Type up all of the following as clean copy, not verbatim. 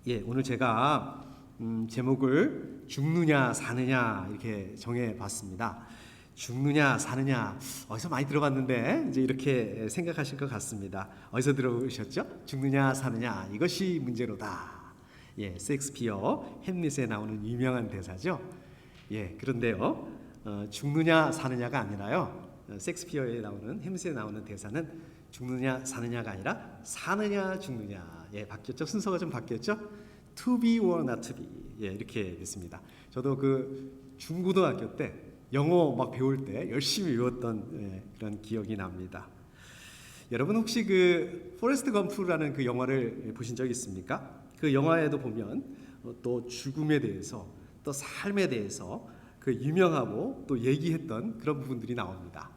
예, 오늘 제가 제목을 죽느냐 사느냐 이렇게 정해 봤습니다. 죽느냐 사느냐 어디서 많이 들어봤는데 이제 이렇게 생각하실 것 같습니다. 어디서 들어보셨죠? 죽느냐 사느냐 이것이 문제로다. 예, 셰익스피어 햄릿에 나오는 유명한 대사죠. 예, 그런데요, 죽느냐 사느냐가 아니라요. 셰익스피어에 나오는 햄릿에 나오는 대사는 죽느냐 사느냐가 아니라 사느냐 죽느냐. 예, 바뀌었죠. 순서가 좀 바뀌었죠. To be or not to be. 예, 이렇게 됐습니다. 저도 그 중고등학교 때 영어 막 배울 때 열심히 외웠던 그런 기억이 납니다. 여러분 혹시 그 포레스트 검프라는 그 영화를 보신 적 있습니까? 그 영화에도 보면 또 죽음에 대해서 또 삶에 대해서 그 유명하고 또 얘기했던 그런 부분들이 나옵니다.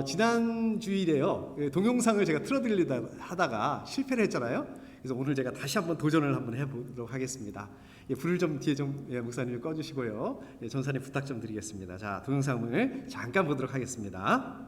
지난 주일에요, 동영상을 제가 틀어드리려다 하다가 실패를 했잖아요. 그래서 오늘 제가 다시 한번 도전을 한번 해보도록 하겠습니다. 예, 불을 좀 뒤에 좀 목사님 꺼주시고요. 예, 전사님 부탁 좀 드리겠습니다. 자, 동영상을 잠깐 보도록 하겠습니다.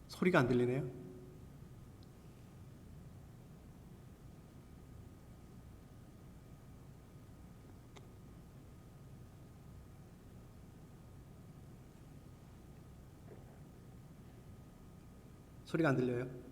소리가 안 들리네요. 소리가 안 들려요.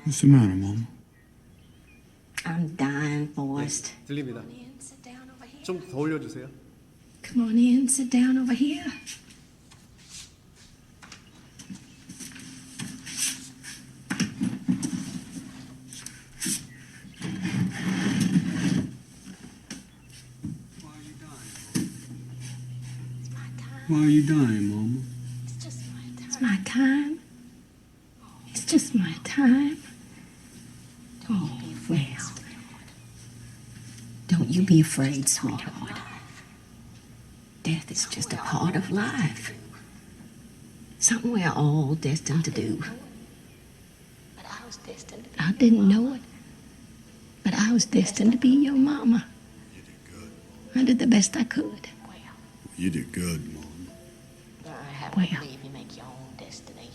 What's the matter, Mama? I'm dying, Forrest. 들립니다. Come on in, sit down over here. 좀 더 올려주세요. Come on in, sit down over here. Why are you dying, Mama? It's just my time. It's just my time. Oh, well. Don't you be afraid, sweetheart. Death is just a part of life. Something we're all destined to do. I didn't know it, but I was destined to be your mama. You did good. I did the best I could. You did good, Mama. Well, I happen to believe you make your own destiny.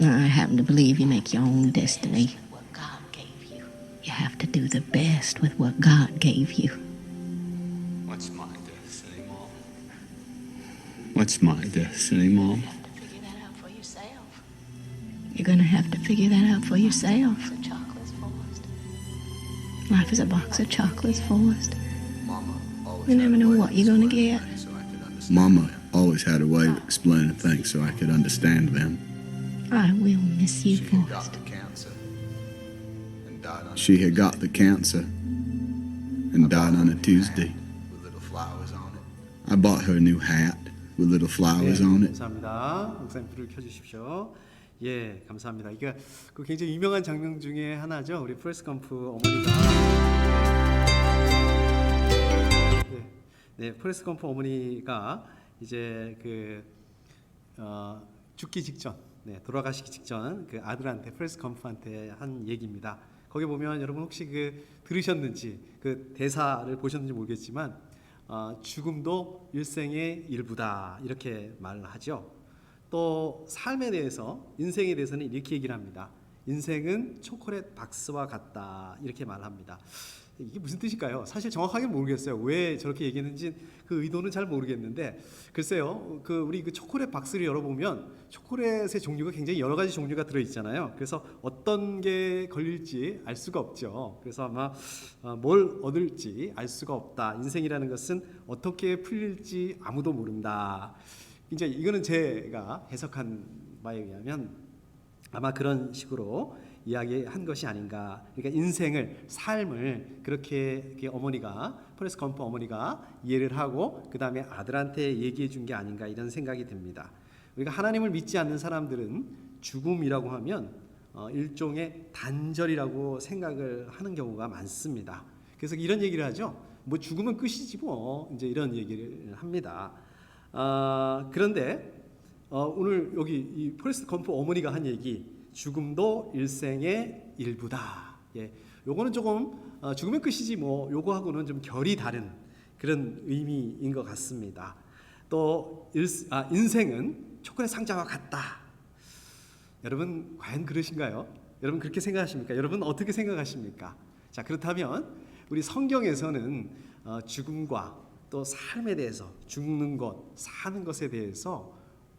I happen to believe you make your own destiny. What God gave you. You have to do the best with what God gave you. What's my destiny, Mama? What's my destiny, Mama? You have to figure that out for yourself. You're gonna have to figure that out for yourself. Life is a box of chocolates, Forrest. You never know what you're gonna get. Mama always had a way of explaining things so I could understand them. I will miss you, Forrest. She had got the cancer and died on a Tuesday. I bought her a new hat with little flowers on it. 감사합니다. 목사님 불을 켜주십시오. 예, 감사합니다. 이게 그 굉장히 유명한 장면 중에 하나죠. 우리 포레스트 검프 어머니가 포레스트 검프 어머니가 이제 죽기 직전, 돌아가시기 직전 그 아들한테 포레스트 검프한테 한 얘기입니다. 거기 보면 여러분 혹시 들으셨는지 그 대사를 보셨는지 모르겠지만 죽음도 일생의 일부다 이렇게 말을 하죠. 또 삶에 대해서, 인생에 대해서는 이렇게 얘기를 합니다. 인생은 초콜릿 박스와 같다 이렇게 말합니다. 이게 무슨 뜻일까요? 사실 정확하게 모르겠어요. 왜 저렇게 얘기했는지 그 의도는 잘 모르겠는데 글쎄요. 우리 그 초콜릿 박스를 열어보면 초콜릿의 종류가 굉장히 여러 가지 종류가 들어 있잖아요. 그래서 어떤 게 걸릴지 알 수가 없죠. 그래서 아마 뭘 얻을지 알 수가 없다. 인생이라는 것은 어떻게 풀릴지 아무도 모른다. 이제 이거는 제가 해석한 바에 의하면 아마 그런 식으로 이야기한 것이 아닌가. 그러니까 인생을, 삶을 그렇게 어머니가, 포레스트 검프 어머니가 이해를 하고 그 다음에 아들한테 얘기해 준 게 아닌가 이런 생각이 듭니다. 우리가 하나님을 믿지 않는 사람들은 죽음이라고 하면 일종의 단절이라고 생각을 하는 경우가 많습니다. 그래서 이런 얘기를 하죠. 뭐 죽으면 끝이지 뭐, 이제 이런 얘기를 합니다. 그런데 오늘 여기 이 포레스트 검프 어머니가 한 얘기, 죽음도 일생의 일부다. 예, 요거는 조금 죽으면 끝이지 뭐 요거하고는 좀 결이 다른 그런 의미인 것 같습니다. 또 인생은 초콜릿 상자와 같다. 여러분 과연 그러신가요? 여러분 그렇게 생각하십니까? 여러분 어떻게 생각하십니까? 자, 그렇다면 우리 성경에서는 죽음과 또 삶에 대해서, 죽는 것, 사는 것에 대해서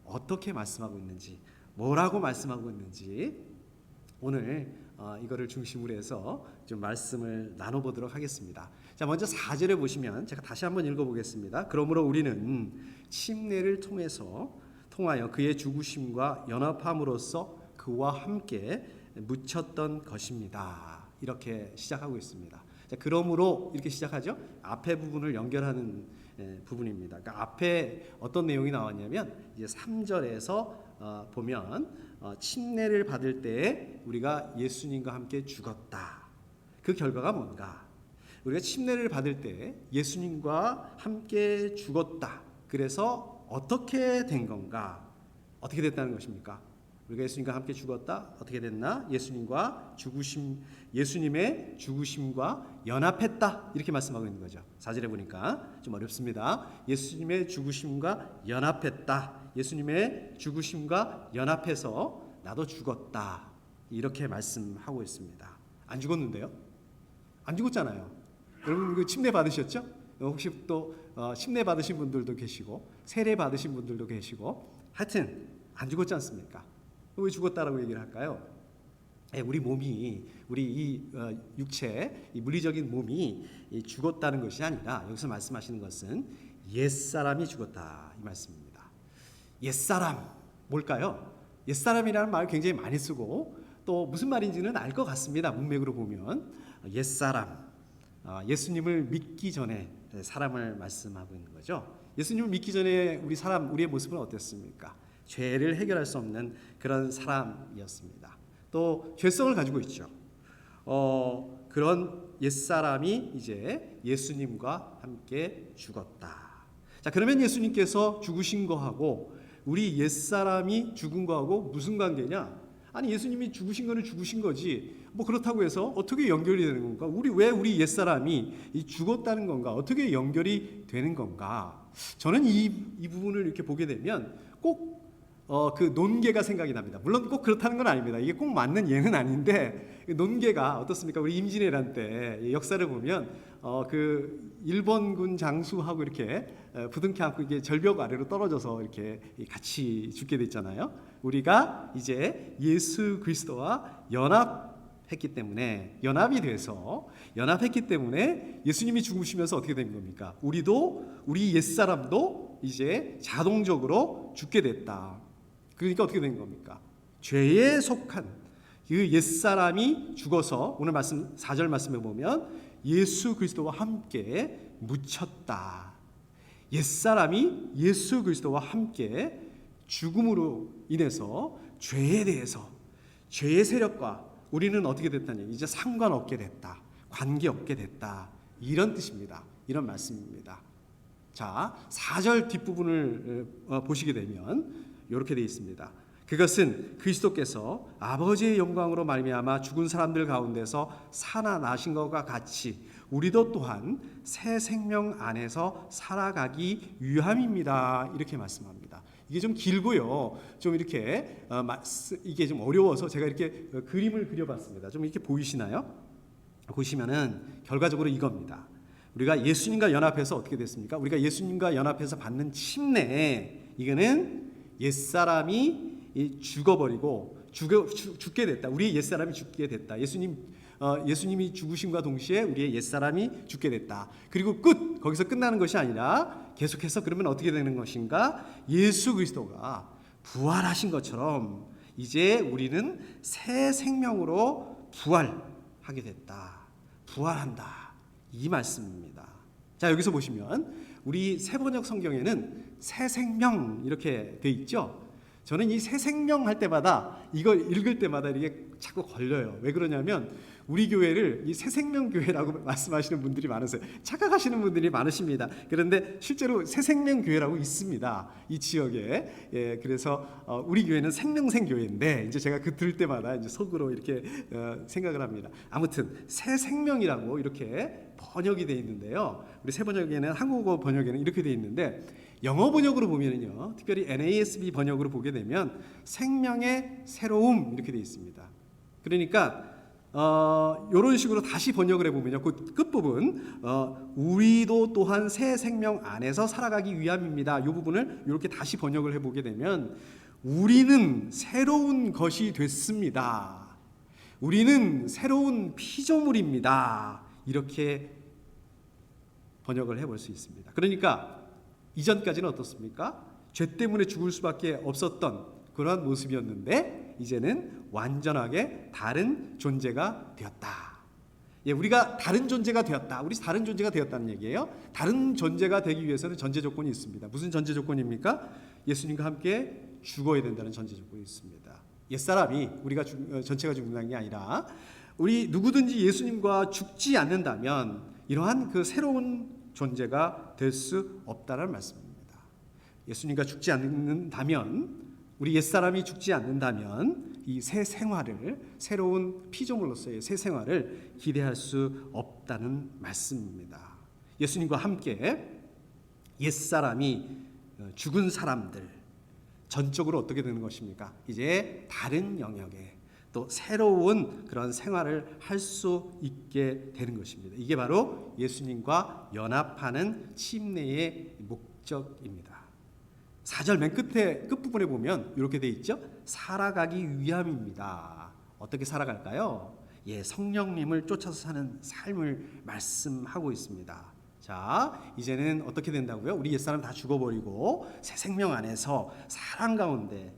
어떻게 말씀하고 있는지, 뭐라고 말씀하고 있는지 오늘 이거를 중심으로 해서 좀 말씀을 나눠보도록 하겠습니다. 자, 먼저 4절에 보시면 제가 다시 한번 읽어보겠습니다. 그러므로 우리는 침례를 통하여 그의 죽으심과 연합함으로써 그와 함께 묻혔던 것입니다. 이렇게 시작하고 있습니다. 자, 그러므로 이렇게 시작하죠. 앞에 부분을 연결하는 부분입니다. 그러니까 앞에 어떤 내용이 나왔냐면 이제 3절에서 보면 침례를 받을 때 우리가 예수님과 함께 죽었다. 그 결과가 뭔가? 우리가 침례를 받을 때 예수님과 함께 죽었다. 그래서 어떻게 된 건가? 어떻게 됐다는 것입니까? 우리가 예수님과 함께 죽었다. 어떻게 됐나? 예수님의 죽으심과 연합했다. 이렇게 말씀하고 있는 거죠. 4절에 보니까 좀 어렵습니다. 예수님의 죽으심과 연합했다. 예수님의 죽으심과 연합해서 나도 죽었다. 이렇게 말씀하고 있습니다. 안 죽었는데요? 안 죽었잖아요. 여러분 그 침례 받으셨죠? 혹시 또 침례 받으신 분들도 계시고 세례 받으신 분들도 계시고 하여튼 안 죽었지 않습니까? 왜 죽었다라고 얘기를 할까요? 우리 몸이, 우리 이 육체, 이 물리적인 몸이 죽었다는 것이 아니라 여기서 말씀하시는 것은 옛사람이 죽었다 이 말씀입니다. 옛사람 뭘까요? 옛사람이라는 말 굉장히 많이 쓰고 또 무슨 말인지는 알 것 같습니다. 문맥으로 보면 옛사람, 예수님을 믿기 전에 사람을 말씀하고 있는 거죠. 예수님을 믿기 전에 우리의 모습은 어땠습니까? 죄를 해결할 수 없는 그런 사람이었습니다. 또 죄성을 가지고 있죠. 그런 옛사람이 이제 예수님과 함께 죽었다. 자, 그러면 예수님께서 죽으신 거하고 우리 옛사람이 죽은 거하고 무슨 관계냐? 아니 예수님이 죽으신 거는 죽으신 거지. 뭐 그렇다고 해서 어떻게 연결이 되는 건가? 왜 우리 옛사람이 죽었다는 건가? 어떻게 연결이 되는 건가? 저는 이 부분을 이렇게 보게 되면 꼭 그 논계가 생각이 납니다. 물론 꼭 그렇다는 건 아닙니다. 이게 꼭 맞는 예는 아닌데 논계가 어떻습니까? 우리 임진왜란 때 역사를 보면 그 일본군 장수하고 이렇게 부둥켜 안고 이게 절벽 아래로 떨어져서 이렇게 같이 죽게 됐잖아요. 우리가 이제 예수 그리스도와 연합했기 때문에 연합했기 때문에 예수님이 죽으시면서 어떻게 된 겁니까? 우리 옛사람도 이제 자동적으로 죽게 됐다. 그러니까 어떻게 된 겁니까? 죄에 속한 그 옛사람이 죽어서 오늘 말씀 4절 말씀에 보면 예수 그리스도와 함께 묻혔다. 옛사람이 예수 그리스도와 함께 죽음으로 인해서 죄에 대해서 죄의 세력과 우리는 어떻게 됐다니 이제 상관없게 됐다. 관계없게 됐다. 이런 뜻입니다. 이런 말씀입니다. 자, 4절 뒷부분을 보시게 되면 이렇게 되어 있습니다. 그것은 그리스도께서 아버지의 영광으로 말미암아 죽은 사람들 가운데서 살아나신 것과 같이 우리도 또한 새 생명 안에서 살아가기 위함입니다. 이렇게 말씀합니다. 이게 좀 길고요. 좀 이렇게 이게 좀 어려워서 제가 이렇게 그림을 그려봤습니다. 좀 이렇게 보이시나요? 보시면은 결과적으로 이겁니다. 우리가 예수님과 연합해서 어떻게 됐습니까? 우리가 예수님과 연합해서 받는 침례, 이거는 옛사람이 죽어버리고 죽게 됐다. 우리의 옛사람이 죽게 됐다. 예수님이 죽으심과 동시에 우리의 옛사람이 죽게 됐다. 그리고 거기서 끝나는 것이 아니라 계속해서 그러면 어떻게 되는 것인가? 예수 그리스도가 부활하신 것처럼 이제 우리는 새 생명으로 부활하게 됐다. 부활한다. 이 말씀입니다. 자, 여기서 보시면 우리 새번역 성경에는 새 생명 이렇게 돼 있죠. 저는 이 새 생명 할 때마다 이걸 읽을 때마다 이게 자꾸 걸려요. 왜 그러냐면 우리 교회를 이 새 생명 교회라고 말씀하시는 분들이 많으세요. 착각하시는 분들이 많으십니다. 그런데 실제로 새 생명 교회라고 있습니다. 이 지역에. 예, 그래서 우리 교회는 생명생 교회인데 이제 제가 그 들을 때마다 이제 속으로 이렇게 생각을 합니다. 아무튼 새 생명이라고 이렇게 번역이 되어 있는데요. 우리 새 번역에는 한국어 번역에는 이렇게 되어 있는데 영어 번역으로 보면은요, 특별히 NASB 번역으로 보게 되면 생명의 새로움 이렇게 되어 있습니다. 그러니까 이런 식으로 다시 번역을 해보면요, 그 끝부분 우리도 또한 새 생명 안에서 살아가기 위함입니다. 이 부분을 이렇게 다시 번역을 해보게 되면 우리는 새로운 것이 됐습니다. 우리는 새로운 피조물입니다. 이렇게 번역을 해볼 수 있습니다. 그러니까 이전까지는 어떻습니까? 죄 때문에 죽을 수밖에 없었던 그러한 모습이었는데 이제는 완전하게 다른 존재가 되었다. 예, 우리가 다른 존재가 되었다. 우리 다른 존재가 되었다는 얘기예요. 다른 존재가 되기 위해서는 전제 조건이 있습니다. 무슨 전제 조건입니까? 예수님과 함께 죽어야 된다는 전제 조건이 있습니다. 옛사람이 우리가 전체가 죽는다는 게 아니라 우리 누구든지 예수님과 죽지 않는다면 이러한 그 새로운 존재가 될 수 없다는 말씀입니다. 예수님과 죽지 않는다면, 우리 옛사람이 죽지 않는다면 이 새 생활을, 새로운 피조물로서의 새 생활을 기대할 수 없다는 말씀입니다. 예수님과 함께 옛사람이 죽은 사람들, 전적으로 어떻게 되는 것입니까? 이제 다른 영역에 또 새로운 그런 생활을 할 수 있게 되는 것입니다. 이게 바로 예수님과 연합하는 침례의 목적입니다. 4절 맨 끝부분에 보면 이렇게 돼 있죠. 살아가기 위함입니다. 어떻게 살아갈까요? 예, 성령님을 쫓아서 사는 삶을 말씀하고 있습니다. 자, 이제는 어떻게 된다고요? 우리 옛사람 다 죽어버리고 새 생명 안에서 사랑 가운데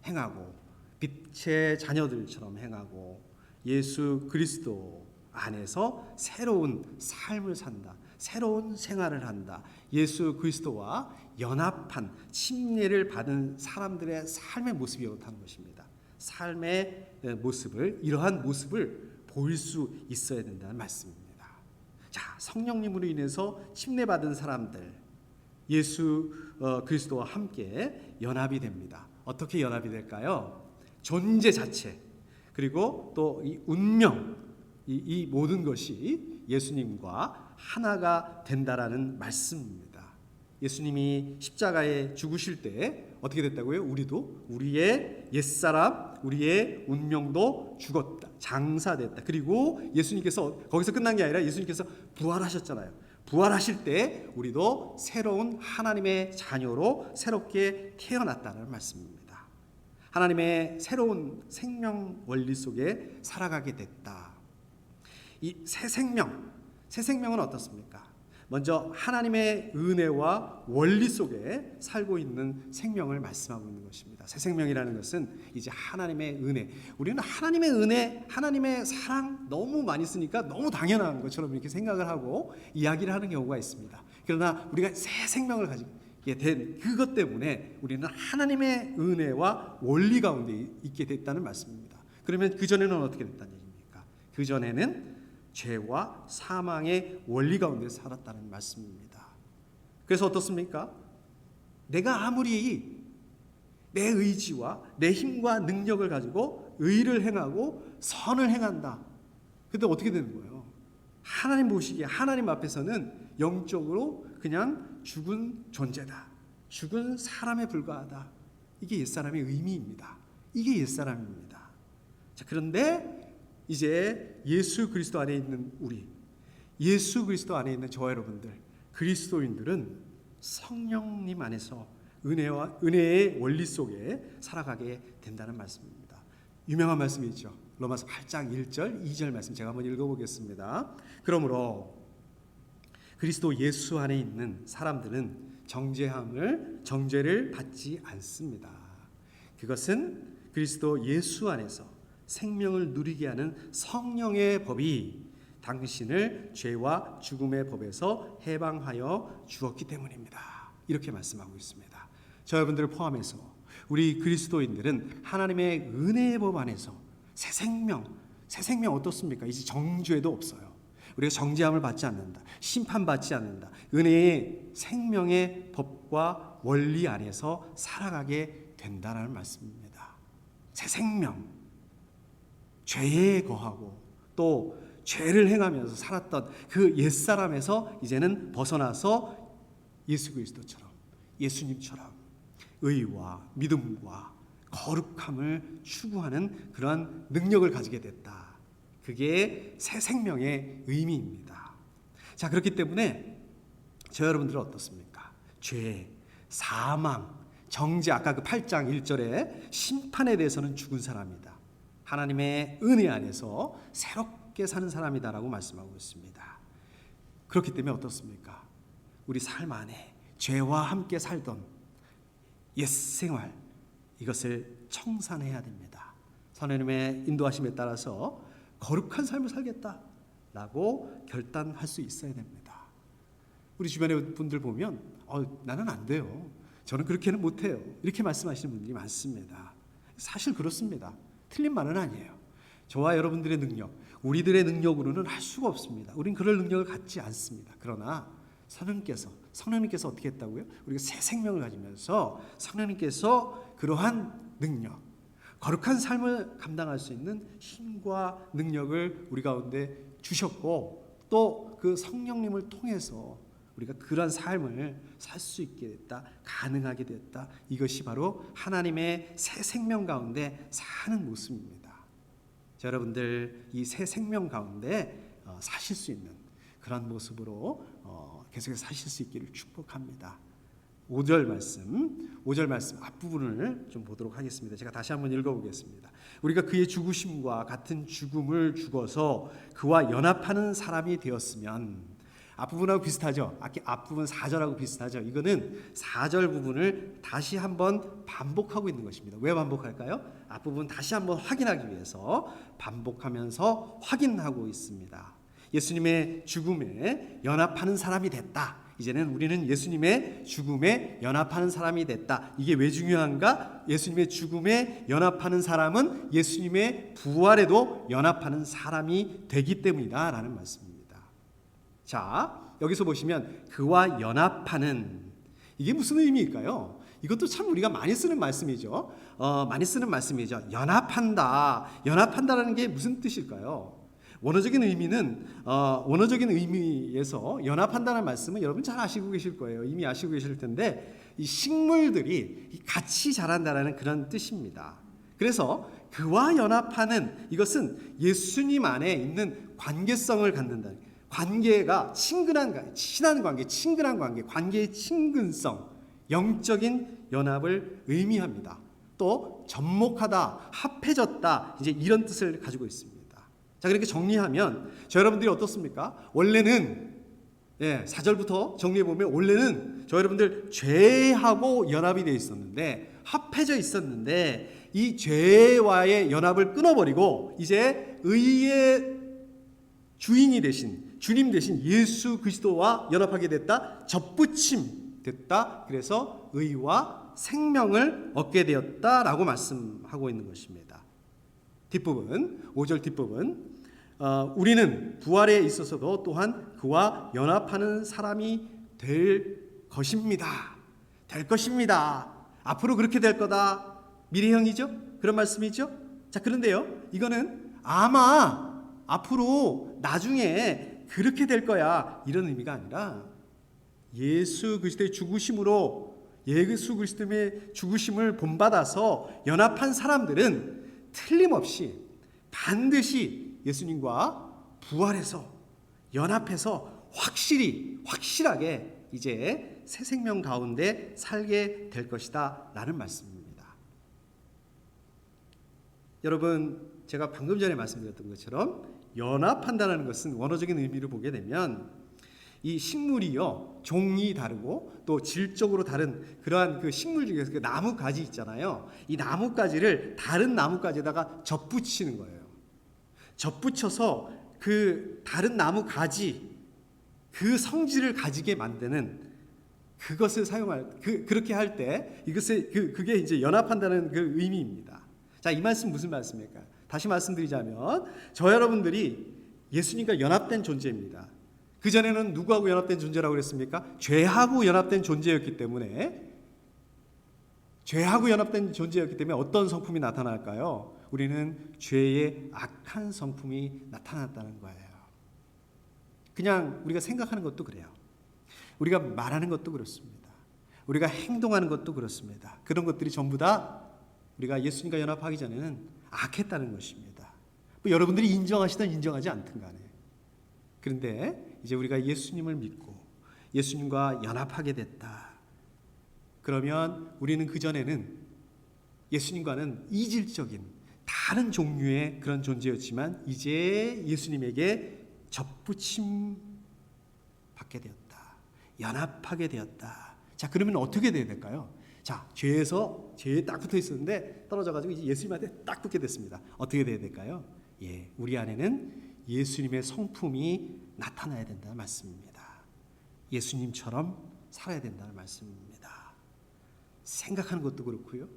행하고 빛의 자녀들처럼 행하고 예수 그리스도 안에서 새로운 삶을 산다. 새로운 생활을 한다. 예수 그리스도와 연합한 침례를 받은 사람들의 삶의 모습이 이렇다는 것입니다. 삶의 모습을, 이러한 모습을 보일 수 있어야 된다는 말씀입니다. 자, 성령님으로 인해서 침례받은 사람들, 예수 그리스도와 함께 연합이 됩니다. 어떻게 연합이 될까요? 존재 자체, 그리고 또 이 운명, 이 모든 것이 예수님과 하나가 된다라는 말씀입니다. 예수님이 십자가에 죽으실 때 어떻게 됐다고요? 우리도 우리의 옛사람, 우리의 운명도 죽었다, 장사됐다. 그리고 예수님께서 거기서 끝난 게 아니라 예수님께서 부활하셨잖아요. 부활하실 때 우리도 새로운 하나님의 자녀로 새롭게 태어났다는 말씀입니다. 하나님의 새로운 생명 원리 속에 살아가게 됐다. 이 새 생명은 어떻습니까? 먼저 하나님의 은혜와 원리 속에 살고 있는 생명을 말씀하고 있는 것입니다. 새 생명이라는 것은 이제 하나님의 은혜. 우리는 하나님의 은혜, 하나님의 사랑 너무 많이 쓰니까 너무 당연한 것처럼 이렇게 생각을 하고 이야기를 하는 경우가 있습니다. 그러나 우리가 새 생명을 가지게 된 그것 때문에 우리는 하나님의 은혜와 원리 가운데 있게 됐다는 말씀입니다. 그러면 그전에는 어떻게 됐다는 얘기입니까? 그전에는 죄와 사망의 원리 가운데 살았다는 말씀입니다. 그래서 어떻습니까? 내가 아무리 내 의지와 내 힘과 능력을 가지고 의를 행하고 선을 행한다. 근데 어떻게 되는 거예요? 하나님 보시기에 하나님 앞에서는 영적으로 그냥 죽은 존재다. 죽은 사람에 불과하다. 이게 옛사람의 의미입니다. 이게 옛사람입니다. 자, 그런데 이제 예수 그리스도 안에 있는 우리, 예수 그리스도 안에 있는 저와 여러분들, 그리스도인들은 성령님 안에서 은혜의 원리 속에 살아가게 된다는 말씀입니다. 유명한 말씀이 있죠. 로마서 8장 1절 2절 말씀 제가 한번 읽어보겠습니다. 그러므로 그리스도 예수 안에 있는 사람들은 정죄를 받지 않습니다. 그것은 그리스도 예수 안에서 생명을 누리게 하는 성령의 법이 당신을 죄와 죽음의 법에서 해방하여 주었기 때문입니다. 이렇게 말씀하고 있습니다. 저 여러분들을 포함해서 우리 그리스도인들은 하나님의 은혜의 법 안에서 새 생명 어떻습니까? 이제 정죄도 없어요. 우리가 정죄함을 받지 않는다. 심판받지 않는다. 은혜의 생명의 법과 원리 안에서 살아가게 된다는 말씀입니다. 새 생명, 죄에 거하고 또 죄를 행하면서 살았던 그 옛사람에서 이제는 벗어나서 예수 그리스도처럼, 예수님처럼 의와 믿음과 거룩함을 추구하는 그러한 능력을 가지게 됐다. 그게 새 생명의 의미입니다. 자, 그렇기 때문에 저 여러분들은 어떻습니까? 죄, 사망, 정죄, 아까 그 8장 1절에 심판에 대해서는 죽은 사람이다. 하나님의 은혜 안에서 새롭게 사는 사람이다라고 말씀하고 있습니다. 그렇기 때문에 어떻습니까? 우리 삶 안에 죄와 함께 살던 옛 생활, 이것을 청산해야 됩니다. 하나님의 인도하심에 따라서 거룩한 삶을 살겠다라고 결단할 수 있어야 됩니다. 우리 주변의 분들 보면 나는 안 돼요. 저는 그렇게는 못해요. 이렇게 말씀하시는 분들이 많습니다. 사실 그렇습니다. 틀린 말은 아니에요. 저와 여러분들의 능력, 우리들의 능력으로는 할 수가 없습니다. 우린 그럴 능력을 갖지 않습니다. 그러나 성령님께서 어떻게 했다고요? 우리가 새 생명을 가지면서 성령님께서 그러한 능력, 거룩한 삶을 감당할 수 있는 힘과 능력을 우리 가운데 주셨고 또 그 성령님을 통해서 우리가 그러한 삶을 살 수 있게 됐다, 가능하게 됐다. 이것이 바로 하나님의 새 생명 가운데 사는 모습입니다. 자, 여러분들 이 새 생명 가운데 사실 수 있는 그런 모습으로 계속해서 사실 수 있기를 축복합니다. 5절 말씀 앞부분을 좀 보도록 하겠습니다. 제가 다시 한번 읽어보겠습니다. 우리가 그의 죽으심과 같은 죽음을 죽어서 그와 연합하는 사람이 되었으면, 앞부분하고 비슷하죠? 앞부분 4절하고 비슷하죠? 이거는 4절 부분을 다시 한번 반복하고 있는 것입니다. 왜 반복할까요? 앞부분 다시 한번 확인하기 위해서 반복하면서 확인하고 있습니다. 예수님의 죽음에 연합하는 사람이 됐다. 이제는 우리는 예수님의 죽음에 연합하는 사람이 됐다. 이게 왜 중요한가? 예수님의 죽음에 연합하는 사람은 예수님의 부활에도 연합하는 사람이 되기 때문이다 라는 말씀입니다. 자, 여기서 보시면 그와 연합하는, 이게 무슨 의미일까요? 이것도 참 우리가 많이 쓰는 말씀이죠. 연합한다라는 게 무슨 뜻일까요? 원어적인 의미에서 연합한다는 말씀은 여러분 잘 아시고 계실 거예요. 이미 아시고 계실 텐데, 이 식물들이 같이 자란다라는 그런 뜻입니다. 그래서 그와 연합하는, 이것은 예수님 안에 있는 관계성을 갖는다. 관계가 친근한 관계, 관계의 친근성, 영적인 연합을 의미합니다. 또 접목하다, 합해졌다, 이제 이런 뜻을 가지고 있습니다. 자, 그렇게 정리하면 저 여러분들이 어떻습니까? 원래는 4절부터 정리해 보면 원래는 저 여러분들 죄하고 연합이 되어 있었는데, 합해져 있었는데, 이 죄와의 연합을 끊어버리고 이제 의의 주인이 되신, 주님 되신 예수 그리스도와 연합하게 됐다. 접붙임 됐다. 그래서 의와 생명을 얻게 되었다라고 말씀하고 있는 것입니다. 뒷부분, 5절 뒷부분, 우리는 부활에 있어서도 또한 그와 연합하는 사람이 될 것입니다. 앞으로 그렇게 될 거다. 미래형이죠? 그런 말씀이죠? 자, 그런데요, 이거는 아마 앞으로 나중에 그렇게 될 거야, 이런 의미가 아니라 예수 그리스도의 죽으심을 본받아서 연합한 사람들은 틀림없이 반드시 예수님과 부활해서 연합해서 확실하게 이제 새 생명 가운데 살게 될 것이다 라는 말씀입니다. 여러분, 제가 방금 전에 말씀드렸던 것처럼 연합한다는 것은 원어적인 의미를 보게 되면 이 식물이요, 종이 다르고 또 질적으로 다른 그러한 그 식물 중에서 그 나뭇가지 있잖아요. 이 나뭇가지를 다른 나뭇가지에다가 접붙이는 거예요. 접붙여서 그 다른 나뭇가지 그 성질을 가지게 만드는 그것을 사용할 그렇게 할 때 이것을 그게 이제 연합한다는 그 의미입니다. 자, 이 말씀 무슨 말씀일까요? 다시 말씀드리자면 저 여러분들이 예수님과 연합된 존재입니다. 그 전에는 누구하고 연합된 존재라고 그랬습니까? 죄하고 연합된 존재였기 때문에 어떤 성품이 나타날까요? 우리는 죄의 악한 성품이 나타났다는 거예요. 그냥 우리가 생각하는 것도 그래요. 우리가 말하는 것도 그렇습니다. 우리가 행동하는 것도 그렇습니다. 그런 것들이 전부 다 우리가 예수님과 연합하기 전에는 악했다는 것입니다. 뭐 여러분들이 인정하시든 인정하지 않든 간에. 그런데 이제 우리가 예수님을 믿고 예수님과 연합하게 됐다. 그러면 우리는 그전에는 예수님과는 이질적인 다른 종류의 그런 존재였지만 이제 예수님에게 접붙임 받게 되었다. 연합하게 되었다. 자, 그러면 어떻게 돼야 될까요? 자, 죄에 딱 붙어 있었는데 떨어져가지고 이제 예수님한테 딱 붙게 됐습니다. 어떻게 돼야 될까요? 예, 우리 안에는 예수님의 성품이 나타나야 된다는 말씀입니다. 예수님처럼 살아야 된다는 말씀입니다. 생각하는 것도 그렇고요.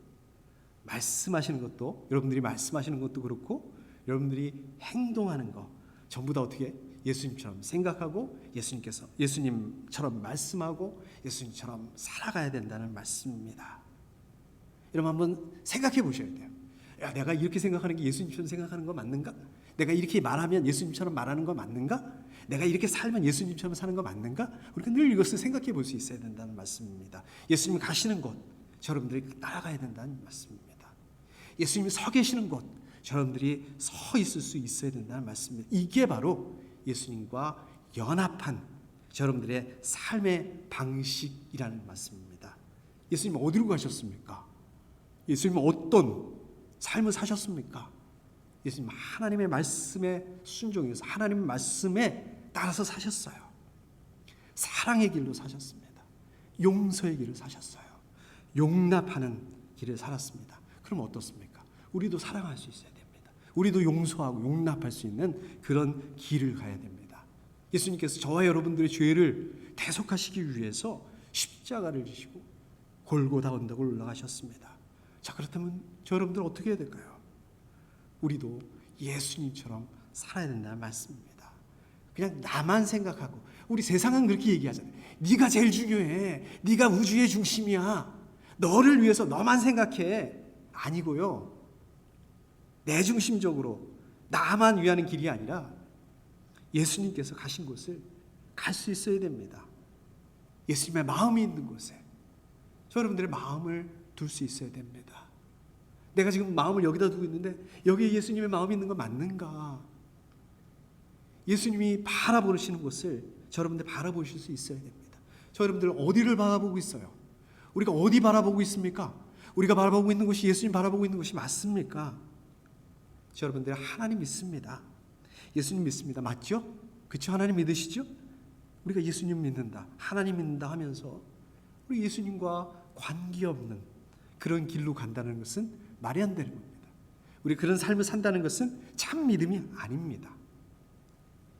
말씀하시는 것도, 여러분들이 말씀하시는 것도 그렇고 여러분들이 행동하는 거 전부 다 어떻게 예수님처럼 생각하고 예수님처럼 말씀하고 예수님처럼 살아가야 된다는 말씀입니다. 여러분 한번 생각해 보셔야 돼요. 야, 내가 이렇게 생각하는 게 예수님처럼 생각하는 거 맞는가? 내가 이렇게 말하면 예수님처럼 말하는 거 맞는가? 내가 이렇게 살면 예수님처럼 사는 거 맞는가? 우리가 늘 이것을 생각해 볼 수 있어야 된다는 말씀입니다. 예수님 가시는 곳 여러분들이 따라가야 된다는 말씀입니다. 예수님이 서 계시는 곳 여러분들이 서 있을 수 있어야 된다는 말씀입니다. 이게 바로 예수님과 연합한 여러분들의 삶의 방식이라는 말씀입니다. 예수님 어디로 가셨습니까? 예수님은 어떤 삶을 사셨습니까? 예수님 하나님의 말씀에 순종해서 하나님의 말씀에 따라서 사셨어요. 사랑의 길로 사셨습니다. 용서의 길을 사셨어요. 용납하는 길을 살았습니다. 그럼 어떻습니까? 우리도 사랑할 수 있어야 됩니다. 우리도 용서하고 용납할 수 있는 그런 길을 가야 됩니다. 예수님께서 저와 여러분들의 죄를 대속하시기 위해서 십자가를 지시고 골고다 언덕을 올라가셨습니다. 자, 그렇다면 저 여러분들 어떻게 해야 될까요? 우리도 예수님처럼 살아야 된다는 말씀입니다. 그냥 나만 생각하고 우리 세상은 그렇게 얘기하잖아요. 네가 제일 중요해. 네가 우주의 중심이야. 너를 위해서 너만 생각해. 아니고요. 내 중심적으로 나만 위하는 길이 아니라 예수님께서 가신 곳을 갈 수 있어야 됩니다. 예수님의 마음이 있는 곳에 저 여러분들의 마음을 둘 수 있어야 됩니다. 내가 지금 마음을 여기다 두고 있는데 여기에 예수님의 마음이 있는 거 맞는가? 예수님이 바라보시는 곳을 저 여러분들 바라보실 수 있어야 됩니다. 저 여러분들 어디를 바라보고 있어요? 우리가 어디 바라보고 있습니까? 우리가 바라보고 있는 곳이 예수님 바라보고 있는 곳이 맞습니까? 저 여러분들 하나님 믿습니다. 예수님 믿습니다. 맞죠? 그렇죠? 하나님 믿으시죠? 우리가 예수님 믿는다, 하나님 믿는다 하면서 우리 예수님과 관계없는 그런 길로 간다는 것은 말이 안 되는 겁니다. 우리 그런 삶을 산다는 것은 참 믿음이 아닙니다.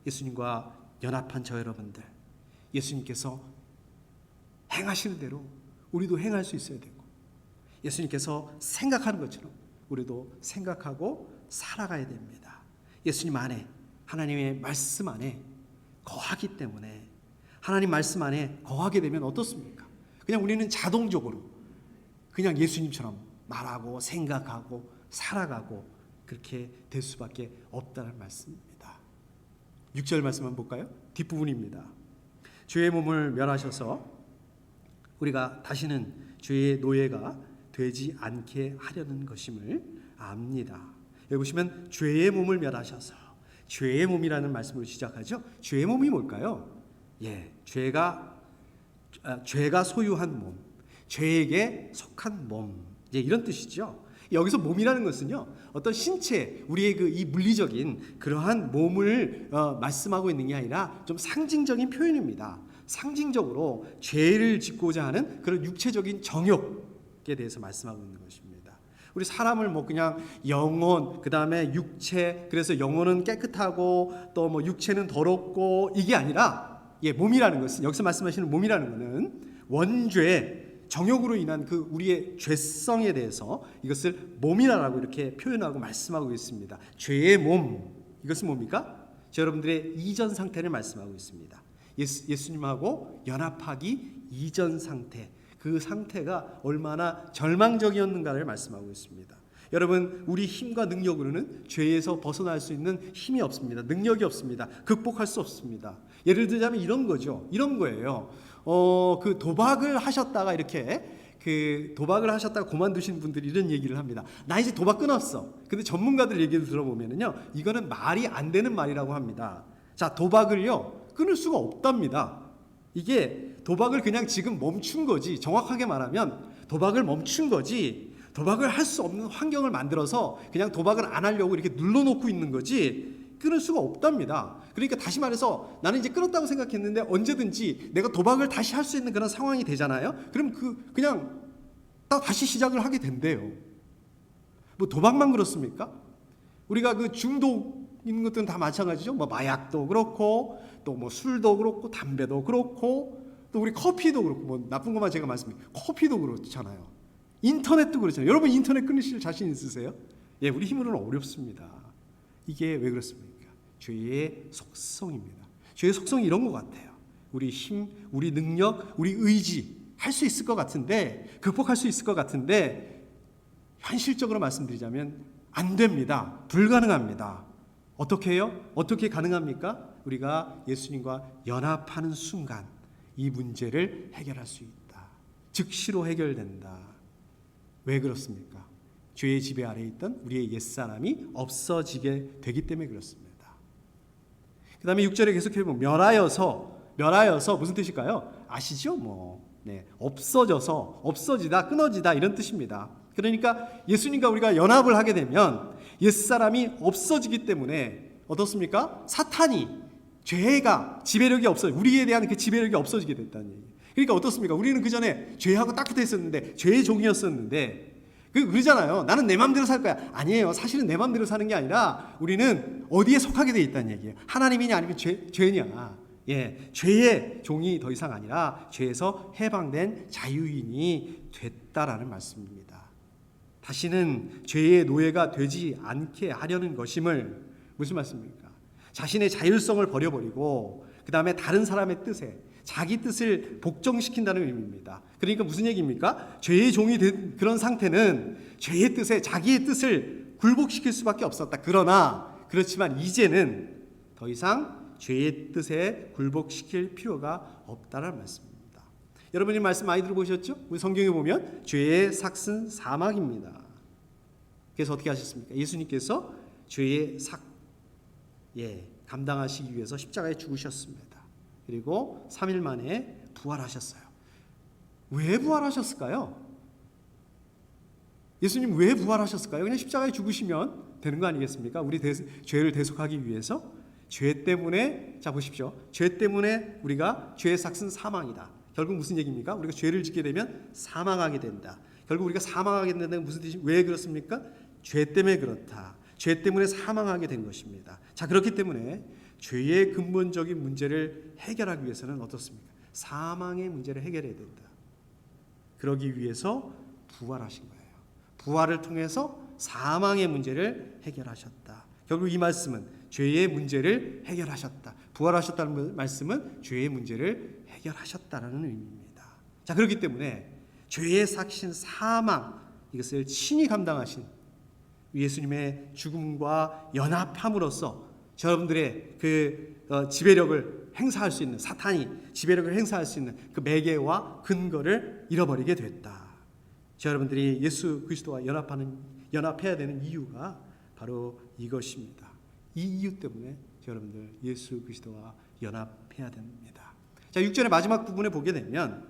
예수님과 연합한 저 여러분들, 예수님께서 행하시는 대로 우리도 행할 수 있어야 되고 예수님께서 생각하는 것처럼 우리도 생각하고 살아가야 됩니다. 예수님 안에, 하나님의 말씀 안에 거하기 때문에 하나님 말씀 안에 거하게 되면 어떻습니까? 그냥 우리는 자동적으로 그냥 예수님처럼 말하고 생각하고 살아가고 그렇게 될 수밖에 없다는 말씀입니다. 6절 말씀 한번 볼까요? 뒷부분입니다. 죄의 몸을 멸하셔서 우리가 다시는 죄의 노예가 되지 않게 하려는 것임을 압니다. 여기 보시면 죄의 몸을 멸하셔서 죄의 몸이라는 말씀으로 시작하죠. 죄의 몸이 뭘까요? 죄가 소유한 몸, 죄에게 속한 몸, 이런 뜻이죠. 여기서 몸이라는 것은요, 어떤 신체, 우리의 이 물리적인 그러한 몸을 말씀하고 있는 게 아니라 좀 상징적인 표현입니다. 상징적으로 죄를 짓고자 하는 그런 육체적인 정욕에 대해서 말씀하고 있는 것입니다. 우리 사람을 그냥 영혼, 그 다음에 육체, 그래서 영혼은 깨끗하고 또 육체는 더럽고 이게 아니라 몸이라는 것은, 여기서 말씀하시는 몸이라는 것은 원죄, 정욕으로 인한 그 우리의 죄성에 대해서 이것을 몸이라고 이렇게 표현하고 말씀하고 있습니다. 죄의 몸, 이것은 뭡니까? 여러분들의 이전 상태를 말씀하고 있습니다. 예수님하고 연합하기 이전 상태, 그 상태가 얼마나 절망적이었는가를 말씀하고 있습니다. 여러분, 우리 힘과 능력으로는 죄에서 벗어날 수 있는 힘이 없습니다. 능력이 없습니다. 극복할 수 없습니다. 예를 들자면 이런 거죠. 이런 거예요. 그 도박을 하셨다가 도박을 하셨다가 그만두신 분들이 이런 얘기를 합니다. 나 이제 도박 끊었어. 근데 전문가들 얘기를 들어보면요, 이거는 말이 안 되는 말이라고 합니다. 자, 도박을요, 끊을 수가 없답니다. 이게 도박을 그냥 지금 멈춘 거지, 정확하게 말하면 도박을 멈춘 거지, 도박을 할 수 없는 환경을 만들어서 그냥 도박을 안 하려고 이렇게 눌러놓고 있는 거지 끊을 수가 없답니다. 그러니까 다시 말해서 나는 이제 끊었다고 생각했는데 언제든지 내가 도박을 다시 할 수 있는 그런 상황이 되잖아요. 그럼 그냥 다시 시작을 하게 된대요. 도박만 그렇습니까? 우리가 그 중독 있는 것들은 다 마찬가지죠. 마약도 그렇고 또 술도 그렇고 담배도 그렇고 또 우리 커피도 그렇고 나쁜 것만 제가 말씀드릴게요. 커피도 그렇잖아요. 인터넷도 그렇잖아요. 여러분 인터넷 끊으실 자신 있으세요? 우리 힘으로는 어렵습니다. 이게 왜 그렇습니까? 죄의 속성입니다. 죄의 속성이 이런 것 같아요. 우리 힘, 우리 능력, 우리 의지 할 수 있을 것 같은데, 극복할 수 있을 것 같은데 현실적으로 말씀드리자면 안 됩니다. 불가능합니다. 어떻게 해요? 어떻게 가능합니까? 우리가 예수님과 연합하는 순간 이 문제를 해결할 수 있다. 즉시로 해결된다. 왜 그렇습니까? 죄의 지배 아래에 있던 우리의 옛사람이 없어지게 되기 때문에 그렇습니다. 그 다음에 6절에 계속해보면 멸하여서 무슨 뜻일까요? 아시죠? 없어져서, 없어지다, 끊어지다 이런 뜻입니다. 그러니까 예수님과 우리가 연합을 하게 되면 옛사람이 없어지기 때문에 어떻습니까? 사탄이, 죄가 지배력이 없어요. 우리에 대한 그 지배력이 없어지게 됐다는 얘기예요. 그러니까 어떻습니까? 우리는 그 전에 죄하고 딱 붙어 있었는데, 죄의 종이었었는데, 그러잖아요. 나는 내 마음대로 살 거야. 아니에요. 사실은 내 마음대로 사는 게 아니라 우리는 어디에 속하게 돼 있다는 얘기예요. 하나님이냐 아니면 죄냐. 죄의 종이 더 이상 아니라 죄에서 해방된 자유인이 됐다라는 말씀입니다. 다시는 죄의 노예가 되지 않게 하려는 것임을, 무슨 말씀입니까? 자신의 자율성을 버려버리고 그 다음에 다른 사람의 뜻에 자기 뜻을 복종시킨다는 의미입니다. 그러니까 무슨 얘기입니까? 죄의 종이 된 그런 상태는 죄의 뜻에 자기의 뜻을 굴복시킬 수밖에 없었다. 그렇지만 이제는 더 이상 죄의 뜻에 굴복시킬 필요가 없다는 말씀입니다. 여러분이 말씀 많이 들어보셨죠? 우리 성경에 보면 죄의 삭은 사망입니다. 그래서 어떻게 하셨습니까? 예수님께서 죄의 감당하시기 위해서 십자가에 죽으셨습니다. 그리고 3일 만에 부활하셨어요. 왜 부활하셨을까요? 예수님 왜 부활하셨을까요? 그냥 십자가에 죽으시면 되는 거 아니겠습니까? 우리 죄를 대속하기 위해서. 죄 때문에, 자 보십시오. 죄 때문에 우리가 죄의 삭은 사망이다. 결국 무슨 얘기입니까? 우리가 죄를 짓게 되면 사망하게 된다. 결국 우리가 사망하게 된다는 무슨 뜻이, 왜 그렇습니까? 죄 때문에 그렇다. 죄 때문에 사망하게 된 것입니다. 자, 그렇기 때문에 죄의 근본적인 문제를 해결하기 위해서는 어떻습니까? 사망의 문제를 해결해야 된다. 그러기 위해서 부활하신 거예요. 부활을 통해서 사망의 문제를 해결하셨다. 결국 이 말씀은 죄의 문제를 해결하셨다. 부활하셨다는 말씀은 죄의 문제를 해결하셨다는 의미입니다. 자, 그렇기 때문에 죄의 삭신 사망, 이것을 친히 감당하신 예수님의 죽음과 연합함으로써 여러분들의 그 지배력을 행사할 수 있는, 사탄이 지배력을 행사할 수 있는 그 매개와 근거를 잃어버리게 됐다. 여러분들이 예수 그리스도와 연합해야 되는 이유가 바로 이것입니다. 이 이유 때문에 여러분들 예수 그리스도와 연합해야 됩니다. 자, 6절의 마지막 부분에 보게 되면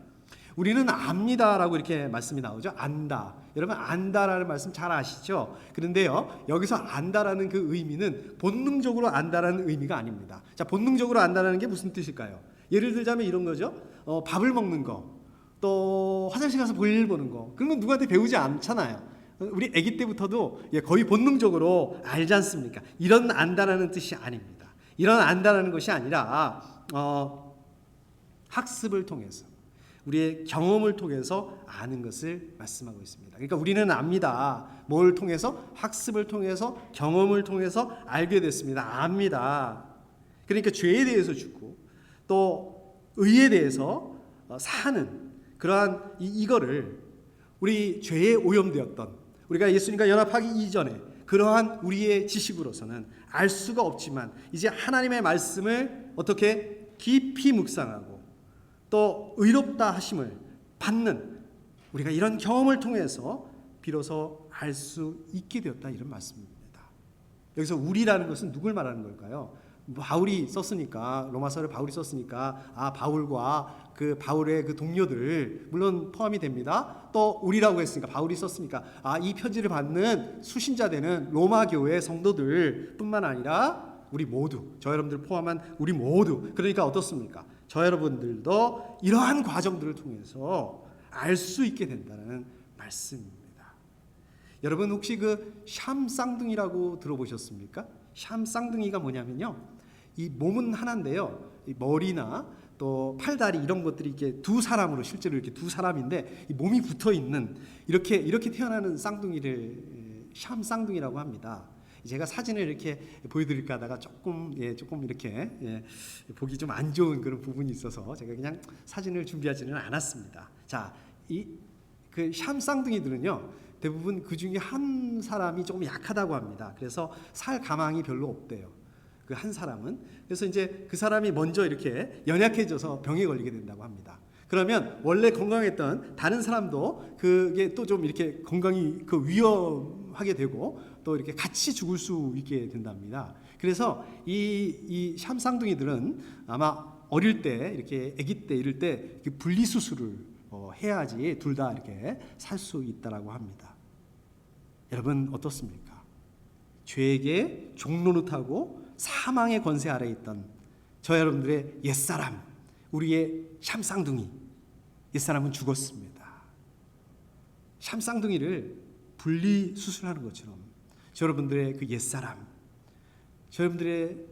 우리는 압니다라고 이렇게 말씀이 나오죠. 안다. 여러분 안다라는 말씀 잘 아시죠? 그런데요, 여기서 안다라는 그 의미는 본능적으로 안다라는 의미가 아닙니다. 자, 본능적으로 안다라는 게 무슨 뜻일까요? 예를 들자면 이런 거죠. 밥을 먹는 거, 또 화장실 가서 볼일 보는 거, 그런 건 누구한테 배우지 않잖아요. 우리 아기 때부터도 거의 본능적으로 알지 않습니까? 이런 안다라는 뜻이 아닙니다. 이런 안다라는 것이 아니라 학습을 통해서, 우리의 경험을 통해서 아는 것을 말씀하고 있습니다. 그러니까 우리는 압니다. 뭘 통해서? 학습을 통해서, 경험을 통해서 알게 됐습니다. 압니다. 그러니까 죄에 대해서 죽고 또 의에 대해서 사는 그러한 이거를 우리 죄에 오염되었던, 우리가 예수님과 연합하기 이전에 그러한 우리의 지식으로서는 알 수가 없지만 이제 하나님의 말씀을 어떻게 깊이 묵상하고 또 의롭다 하심을 받는, 우리가 이런 경험을 통해서 비로소 알 수 있게 되었다, 이런 말씀입니다. 여기서 우리라는 것은 누굴 말하는 걸까요? 바울이 썼으니까, 로마서를 바울이 썼으니까 바울과 그 바울의 그 동료들 물론 포함이 됩니다. 또 우리라고 했으니까, 바울이 썼으니까 이 편지를 받는 수신자 되는 로마 교회 성도들 뿐만 아니라 우리 모두, 저 여러분들 포함한 우리 모두, 그러니까 어떻습니까? 저 여러분들도 이러한 과정들을 통해서 알 수 있게 된다는 말씀입니다. 여러분 혹시 그 샴쌍둥이라고 들어보셨습니까? 샴쌍둥이가 뭐냐면요, 이 몸은 하나인데요, 이 머리나 또 팔다리 이런 것들이 이렇게 두 사람으로, 실제로 이렇게 두 사람인데 이 몸이 붙어 있는 이렇게 태어나는 쌍둥이를 샴쌍둥이라고 합니다. 제가 사진을 이렇게 보여드릴까 하다가 조금 이렇게 보기 좀 안 좋은 그런 부분이 있어서 제가 그냥 사진을 준비하지는 않았습니다. 자, 그 샴쌍둥이들은요, 대부분 그 중에 한 사람이 조금 약하다고 합니다. 그래서 살 가망이 별로 없대요, 그 한 사람은. 그래서 이제 그 사람이 먼저 이렇게 연약해져서 병에 걸리게 된다고 합니다. 그러면 원래 건강했던 다른 사람도 그게 또 좀 이렇게 건강이 위험하게 되고 또 이렇게 같이 죽을 수 있게 된답니다. 그래서 이 샴쌍둥이들은 아마 어릴 때, 이렇게 아기 때 이럴 때 분리 수술을 해야지 둘 다 이렇게 살 수 있다라고 합니다. 여러분 어떻습니까? 죄에게 종노릇하고 사망의 권세 아래 있던 저 여러분들의 옛사람, 우리의 샴쌍둥이, 옛사람은 죽었습니다. 샴쌍둥이를 분리 수술하는 것처럼 저 여러분들의 그 옛사람, 저 여러분들의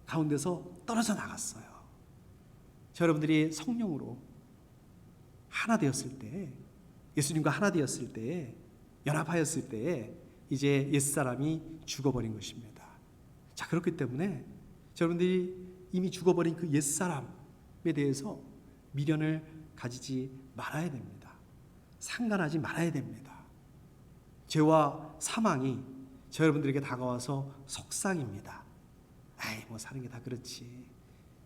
가운데서 떨어져 나갔어요. 저 여러분들이 성령으로 하나 되었을 때, 예수님과 하나 되었을 때, 연합하였을 때 이제 옛사람이 죽어버린 것입니다. 자, 그렇기 때문에 저 여러분들이 이미 죽어버린 그 옛사람에 대해서 미련을 가지지 말아야 됩니다. 상관하지 말아야 됩니다. 죄와 사망이 저 여러분들에게 다가와서 속상입니다. 뭐 사는 게 다 그렇지,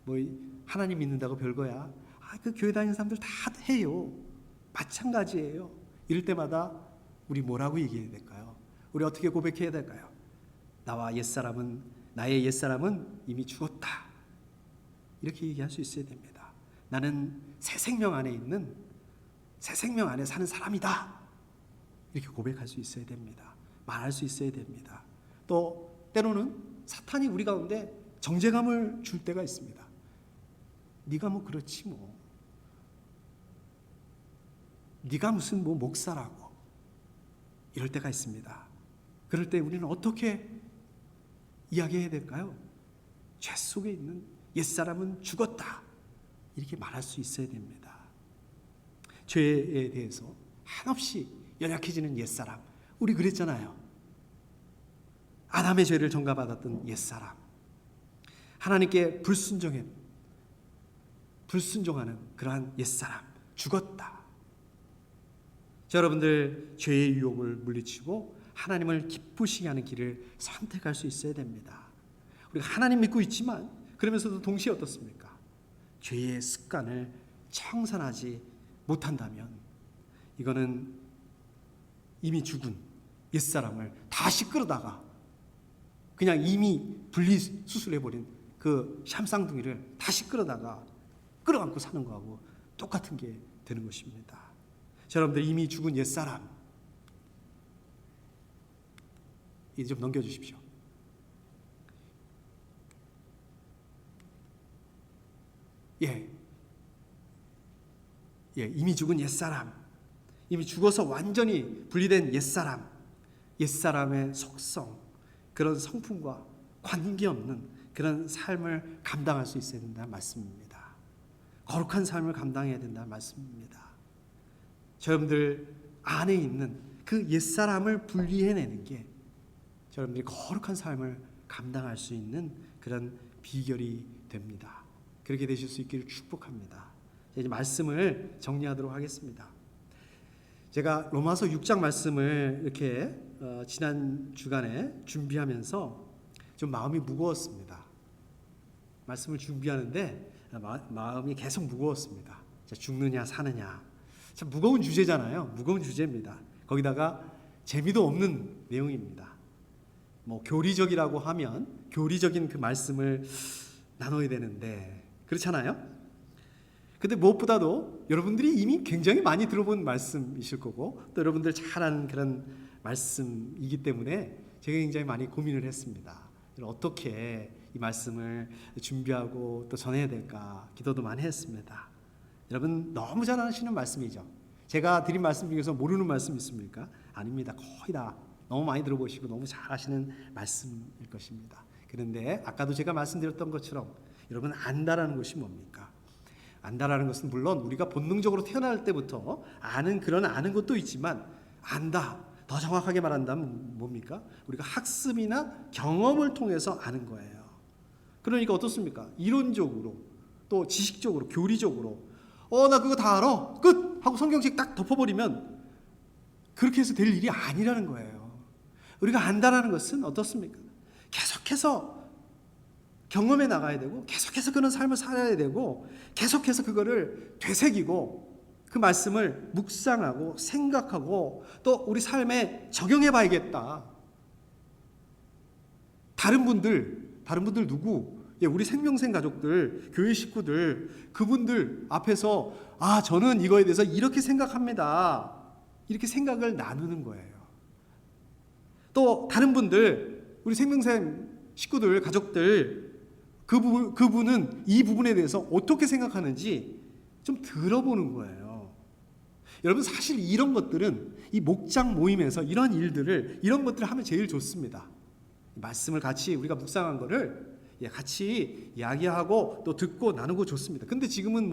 뭐 하나님 믿는다고 별거야, 그 교회 다니는 사람들 다 해요, 마찬가지예요. 이럴 때마다 우리 뭐라고 얘기해야 될까요? 우리 어떻게 고백해야 될까요? 나의 옛사람은 이미 죽었다, 이렇게 얘기할 수 있어야 됩니다. 나는 새 생명 안에 있는, 새 생명 안에 사는 사람이다, 이렇게 고백할 수 있어야 됩니다. 말할 수 있어야 됩니다. 또 때로는 사탄이 우리 가운데 정죄감을 줄 때가 있습니다. 네가 뭐 그렇지, 네가 무슨 목사라고, 이럴 때가 있습니다. 그럴 때 우리는 어떻게 이야기해야 될까요? 죄 속에 있는 옛사람은 죽었다, 이렇게 말할 수 있어야 됩니다. 죄에 대해서 한없이 연약해지는 옛사람, 우리 그랬잖아요. 아담의 죄를 전가받았던 옛사람, 하나님께 불순종하는 그러한 옛사람, 죽었다. 자, 여러분들 죄의 유혹을 물리치고 하나님을 기쁘시게 하는 길을 선택할 수 있어야 됩니다. 우리가 하나님 믿고 있지만 그러면서도 동시에 어떻습니까? 죄의 습관을 청산하지 못한다면 이거는 이미 죽은 옛사람을 다시 끌어다가 그냥 이미 분리 수술해버린 그 샴쌍둥이를 다시 끌어안고 사는 거하고 똑같은 게 되는 것입니다. 여러분들 이미 죽은 옛사람 이제 좀 넘겨주십시오. 이미 죽은 옛사람, 이미 죽어서 완전히 분리된 옛사람의 속성, 그런 성품과 관계없는 그런 삶을 감당할 수 있어야 된다는 말씀입니다. 거룩한 삶을 감당해야 된다는 말씀입니다. 여러분들 안에 있는 그 옛사람을 분리해내는 게 여러분들이 거룩한 삶을 감당할 수 있는 그런 비결이 됩니다. 그렇게 되실 수 있기를 축복합니다. 이제 말씀을 정리하도록 하겠습니다. 제가 로마서 6장 말씀을 이렇게 지난 주간에 준비하면서 좀 마음이 무거웠습니다. 말씀을 준비하는데 마음이 계속 무거웠습니다. 죽느냐 사느냐, 참 무거운 주제잖아요. 무거운 주제입니다. 거기다가 재미도 없는 내용입니다. 뭐 교리적이라고 하면 교리적인 그 말씀을 나눠야 되는데 그렇잖아요. 근데 무엇보다도 여러분들이 이미 굉장히 많이 들어본 말씀이실 거고 또 여러분들 잘 아는 그런 말씀이기 때문에 제가 굉장히 많이 고민을 했습니다. 어떻게 이 말씀을 준비하고 또 전해야 될까 기도도 많이 했습니다. 여러분 너무 잘 아시는 말씀이죠. 제가 드린 말씀 중에서 모르는 말씀 있습니까? 아닙니다. 거의 다 너무 많이 들어보시고 너무 잘 아시는 말씀일 것입니다. 그런데 아까도 제가 말씀드렸던 것처럼 여러분 안다라는 것이 뭡니까? 안다라는 것은 물론 우리가 본능적으로 태어날 때부터 아는 것도 있지만 안다, 더 정확하게 말한다면 뭡니까? 우리가 학습이나 경험을 통해서 아는 거예요. 그러니까 어떻습니까? 이론적으로 또 지식적으로 교리적으로 나 그거 다 알아 끝 하고 성경책 딱 덮어버리면 그렇게 해서 될 일이 아니라는 거예요. 우리가 안다라는 것은 어떻습니까? 계속해서 경험해 나가야 되고 계속해서 그런 삶을 살아야 되고 계속해서 그거를 되새기고 그 말씀을 묵상하고 생각하고 또 우리 삶에 적용해 봐야겠다. 다른 분들 누구? 우리 생명생 가족들, 교회 식구들, 그분들 앞에서 저는 이거에 대해서 이렇게 생각합니다. 이렇게 생각을 나누는 거예요. 또 다른 분들, 우리 생명생 식구들, 가족들 그분은 이 부분에 대해서 어떻게 생각하는지 좀 들어보는 거예요. 여러분 사실 이런 것들은 이 목장 모임에서 이런 것들을 하면 제일 좋습니다. 말씀을 같이 우리가 묵상한 거를 같이 이야기하고 또 듣고 나누고 좋습니다. 근데 지금은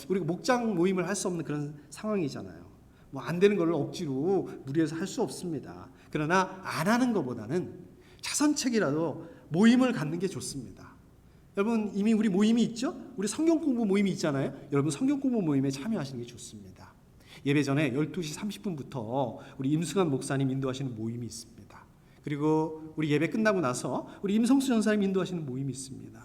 우리가 목장 모임을 할 수 없는 그런 상황이잖아요. 안 되는 걸 억지로 무리해서 할 수 없습니다. 그러나 안 하는 것보다는 차선책이라도 모임을 갖는 게 좋습니다. 여러분 이미 우리 모임이 있죠? 우리 성경 공부 모임이 있잖아요. 여러분 성경 공부 모임에 참여하시는 게 좋습니다. 예배 전에 12시 30분부터 우리 임승환 목사님 인도하시는 모임이 있습니다. 그리고 우리 예배 끝나고 나서 우리 임성수 전사님 인도하시는 모임이 있습니다.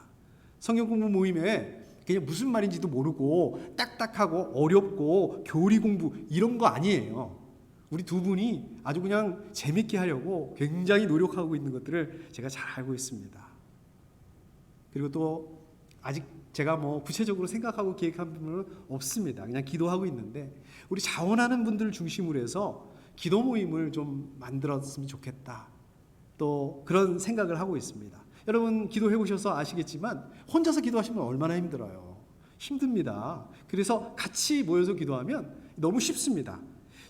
성경 공부 모임에 그냥 무슨 말인지도 모르고 딱딱하고 어렵고 교리 공부 이런 거 아니에요. 우리 두 분이 아주 그냥 재밌게 하려고 굉장히 노력하고 있는 것들을 제가 잘 알고 있습니다. 그리고 또 아직 제가 구체적으로 생각하고 계획한 부분은 없습니다. 그냥 기도하고 있는데 우리 자원하는 분들을 중심으로 해서 기도 모임을 좀 만들었으면 좋겠다. 또 그런 생각을 하고 있습니다. 여러분 기도해 보셔서 아시겠지만 혼자서 기도하시면 얼마나 힘듭니다. 그래서 같이 모여서 기도하면 너무 쉽습니다.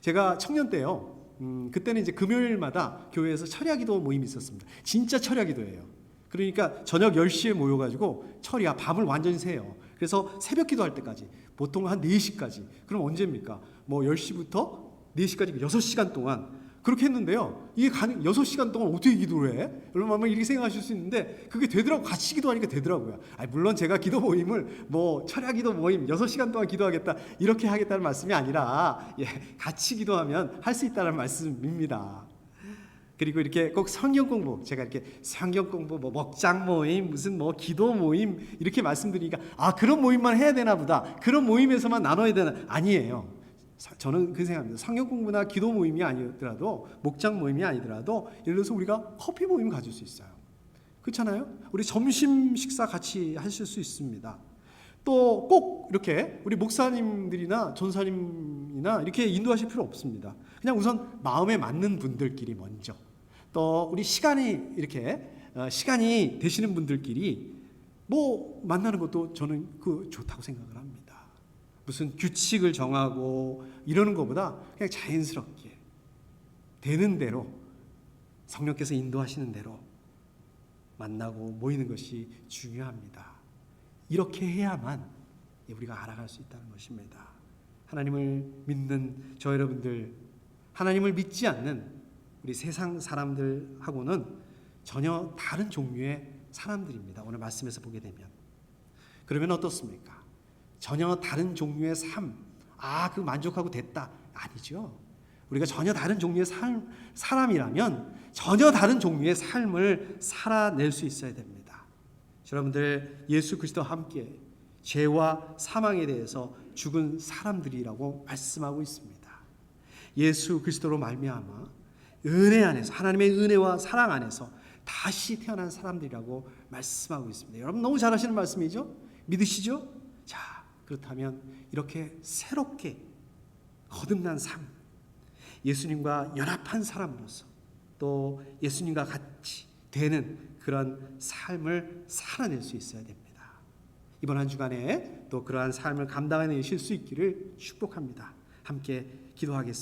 제가 청년 때요. 그때는 이제 금요일마다 교회에서 철야 기도 모임이 있었습니다. 진짜 철야 기도예요. 그러니까 저녁 10시에 모여가지고 철야 밤을 완전히 새요. 그래서 새벽 기도할 때까지 보통 한 4시까지. 그럼 언제입니까? 10시부터 4시까지 6시간 동안 그렇게 했는데요. 이게 6시간 동안 어떻게 기도를 해? 여러분 아마 이렇게 생각하실 수 있는데 그게 되더라고. 같이 기도하니까 되더라고요. 물론 제가 기도 모임을 철야 기도 모임 6시간 동안 기도하겠다 이렇게 하겠다는 말씀이 아니라 같이 기도하면 할 수 있다는 말씀입니다. 그리고 이렇게 꼭 성경 공부, 제가 이렇게 성경 공부, 먹장 모임, 무슨 기도 모임 이렇게 말씀드리니까 그런 모임만 해야 되나 보다. 그런 모임에서만 나눠야 되나? 아니에요. 저는 그 생각합니다. 성경 공부나 기도 모임이 아니더라도 목장 모임이 아니더라도 예를 들어서 우리가 커피 모임 가질 수 있어요. 그렇잖아요? 우리 점심 식사 같이 하실 수 있습니다. 또 꼭 이렇게 우리 목사님들이나 전사님이나 이렇게 인도하실 필요 없습니다. 그냥 우선 마음에 맞는 분들끼리 먼저, 또 우리 시간이 이렇게 시간이 되시는 분들끼리 뭐 만나는 것도 저는 그 좋다고 생각을 합니다. 무슨 규칙을 정하고 이러는 것보다 그냥 자연스럽게 되는 대로, 성령께서 인도하시는 대로 만나고 모이는 것이 중요합니다. 이렇게 해야만 우리가 알아갈 수 있다는 것입니다. 하나님을 믿는 저 여러분들, 하나님을 믿지 않는 우리 세상 사람들하고는 전혀 다른 종류의 사람들입니다. 오늘 말씀에서 보게 되면. 그러면 어떻습니까? 전혀 다른 종류의 삶, 그 만족하고 됐다. 아니죠. 우리가 전혀 다른 종류의 사람이라면 전혀 다른 종류의 삶을 살아낼 수 있어야 됩니다. 여러분들, 예수 그리스도와 함께 죄와 사망에 대해서 죽은 사람들이라고 말씀하고 있습니다. 예수 그리스도로 말미암아 은혜 안에서, 하나님의 은혜와 사랑 안에서 다시 태어난 사람들이라고 말씀하고 있습니다. 여러분 너무 잘하시는 말씀이죠? 믿으시죠? 자, 그렇다면 이렇게 새롭게 거듭난 삶, 예수님과 연합한 사람으로서 또 예수님과 같이 되는 그런 삶을 살아낼 수 있어야 됩니다. 이번 한 주간에 또 그러한 삶을 감당해내실 수 있기를 축복합니다. 함께 기도하겠습니다.